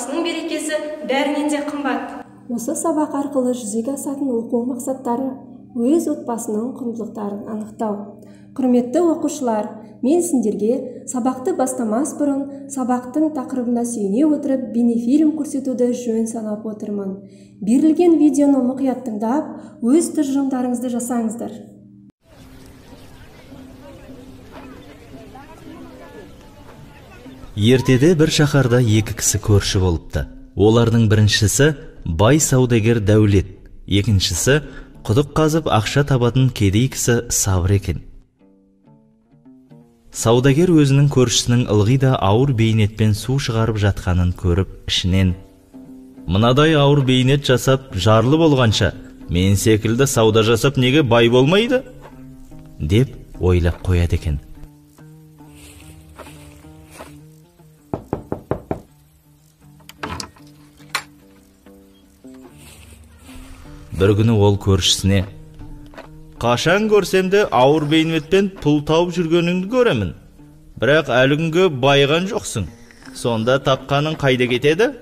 отбасының берекесі бәрінен де қымбат. Осы сабақ арқылы жүзеге асатын оқу мақсаттары өз отбасының құндылықтарын анықтау. Құрметті оқушылар, мен сендерге сабақты бастамас бұрын сабақтың тақырыбына сүйене отырып бейнефильм көрсетуді жөн санап отырмын. Берілген видеоны мұқият тыңдап, өз тұжырымдарыңызды жасаңыздар. Ертеде бір шаһарда екі кісі көрші болыпты. Олардың біріншісі бай саудагер Дәулет, екіншісі құдық қазып ақша табатын кедей кісі Сабыр екен. Саудагер өзінің көршісінің ылғи да ауыр бейнетпен су шығарып жатқанын көріп, ішінен: «Мынадай ауыр бейнет жасап, жарлы болғанша, мен секілді сауда жасап неге бай болмайды?» деп ойлап қояды екен. Бір күні ол көршісіне: «Қашан көрсемде ауыр бейнетпен пұл тауып жүргеніңді көремін. Бірақ әлі күнге байыған жоқсың. Сонда тапқаның қайда кетеді?»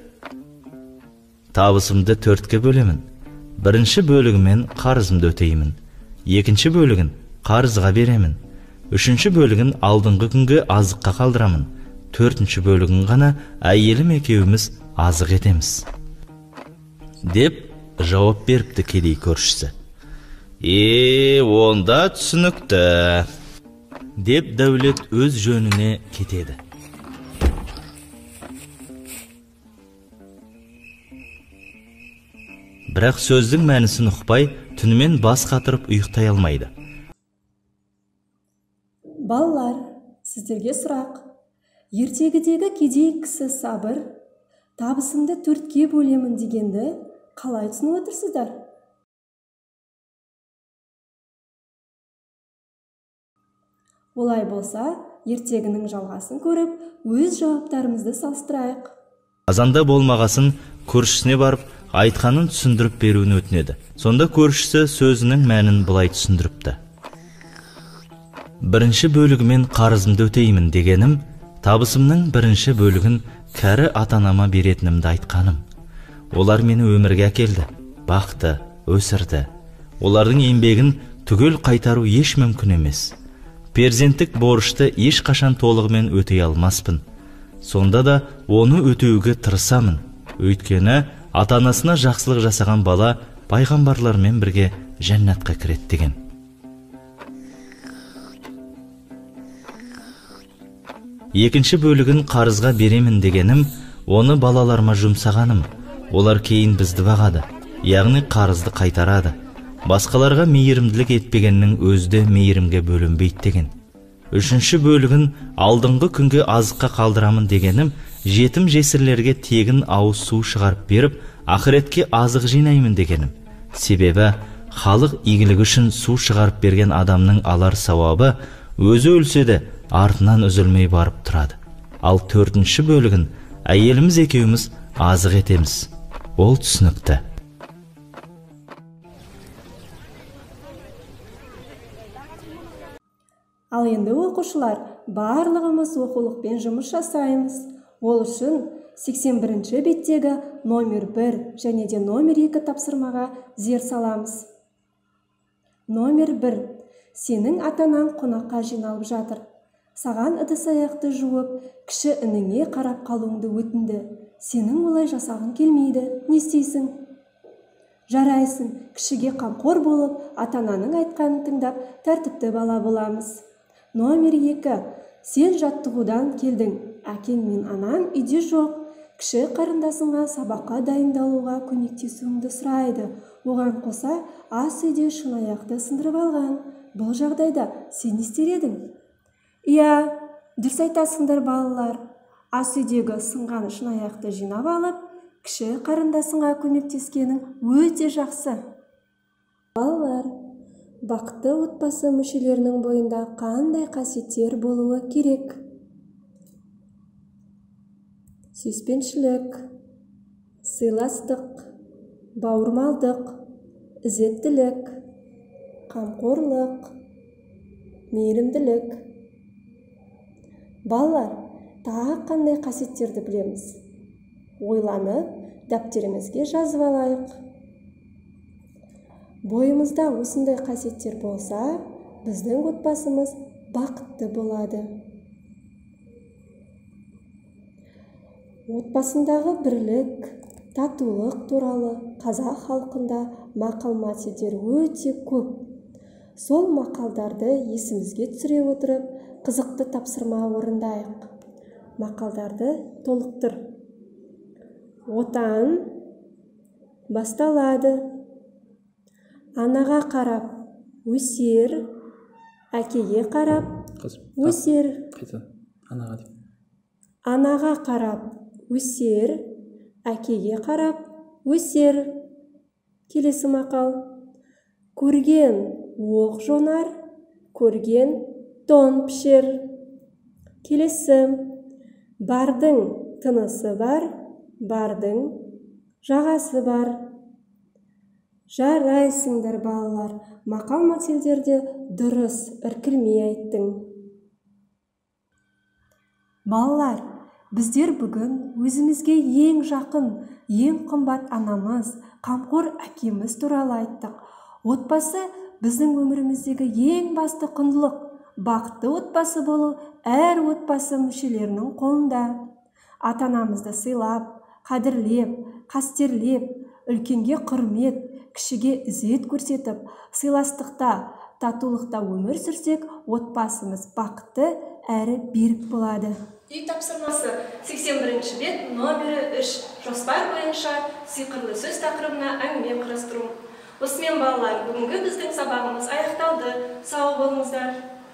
«Табысымды 4-ке бөлемін. Бірінші бөлігімен қарызымды өтеймін. Екінші бөлігін қарызға беремін. Үшінші бөлігін алдыңғы күнге азыққа қалдырамын. Төртінші бөлігін ғана әйелім екеуміз азық етеміз» деп жауап беріпті кедей көршісі. Онда түсінікті» деп Дәулет өз жөніне кетеді. Бірақ сөздің мәнісін ұқпай, түнімен бас қатырып ұйықтай алмайды. Балалар, сіздерге сұрақ. Ертегідегі кедей кісі Сабыр табысымды 4-ке бөлемін дегенді қалай түсініп отырсыздар? Олай болса, ертегінің жалғасын көріп, өз жауаптарымызды салыстырайық. Азанда болмағасын көршісіне барып, айтқанын түсіндіріп беруін өтінеді. Сонда көршісі сөзінің мәнін былай түсіндіріпті: «Бірінші бөлігімен қарызымды өтеймін дегенім, табысымның бірінші бөлігін кәрі ата-анама беретінімді айтқаным. Олар мені өмірге әкелді, бақты, өсірді. Олардың еңбегін түгел қайтару еш мүмкін емес. Перзенттік борышты еш қашан толығымен өтей алмаспын. Сонда да оны өтеуге тырысамын. Өйткені ата-анасына жақсылық жасаған бала пайғамбарлармен бірге жәннатқа кіреді» деген. Екінші бөлігін қарызға беремін дегенім, оны балаларыма жұмсағаным. Олар кейін бізді бағады, яғни қарызды қайтарады. Басқаларға мейірімділік етпегеннің өзді мейірімге бөлінбейді деген. Үшінші бөлігін алдыңғы күнге азыққа қалдырамын дегенім, жетім жесірлерге тегін ауыз су шығарып беріп, ақыретке азық жинаймын дегенім. Себебі халық игілігі үшін су шығарып берген адамның алар сауабы өзі өлсе де артынан үзілмей барып тұрады. Ал 4-ші бөлігін әйеліміз екеуміз азық етеміз. Ол түсінікті. Ал енді оқушылар, барлығымыз оқулықпен жұмыс жасаймыз. Ол үшін 81-ші беттегі номер 1 және де номер 2 тапсырмаға зер саламыз. Номер 1. Сенің атанаң қонаққа жиналып жатыр. Саған ыдыс-аяқты жуып, кіші ініңе қарап қалуыңды өтінді. Сенің олай жасағың келмейді. Не істейсің? Жарайсың, кішіге қамқор болып, ата-ананың айтқанын тыңдап, тәртіпті бала боламыз. Номер 2. Сен жаттығудан келдің. Әкең мен анаң үйде жоқ. Кіші қарындасыңа сабаққа дайындалуға көмектесуіңді сұрайды. Оған қоса ас үйде шынаяқты сындырып алған. Бұл жағдайда сен не істер едің? Иә, дұрыс айтасыңдар балалар. Ас үйдегі сынған шынаяқты жинап алып, кіші қарындасыңа көмектескенің өте жақсы. Балалар, бақытты отбасы мүшелерінің бойында қандай қасиеттер болуы керек? Сүйіспеншілік, сыйластық, бауырмалдық, ізеттілік, қамқорлық, мейірімділік. Балалар, тағы қандай қасиеттерді білеміз? ойланып дәптерімізге жазып алайық. Бойымызда осындай қасиеттер болса, біздің отбасымыз бақытты болады. Отбасындағы бірлік, татулық туралы қазақ халқында мақал-мәтелдер өте көп. Сол мақалдарды есімізге түсіре отырып, қызықты тапсырма орындайық. Мақалдарды толықтыр. Отан басталады. Анаға қарап өсер, әкеге қарап өсер. Анаға қарап өсер, әкеге қарап өсер. Келесі мақал. Көрген оқ жонар, көрген тон пішер. Келесі. Бардың тынысы бар, бардың жағасы бар. Жарайсыңдар балалар, мақал-мәтелдерді дұрыс, іркілмей айттың. Балалар, біздер бүгін өзімізге ең жақын, ең қымбат анамыз, қамқор әкеміз туралы айттық. Отбасы біздің өміріміздегі ең басты құндылық. Бақытты отбасы болу әр отбасы мүшелерінің қолында. Ата-анамызды сыйлап, қадірлеп, қастерлеп, үлкенге құрмет, кішіге ізет көрсетіп, сыйластықта, татулықта өмір сүрсек, отбасымыз бақытты әрі берік болады. Үй тапсырмасы 81 бет номері 3. Жоспар бойынша сиқырлы сөз тақырыбына әңгіме құрастыру. Осымен балалар, бүгінгі біздің сабағымыз аяқталды. Сау болыңыздар.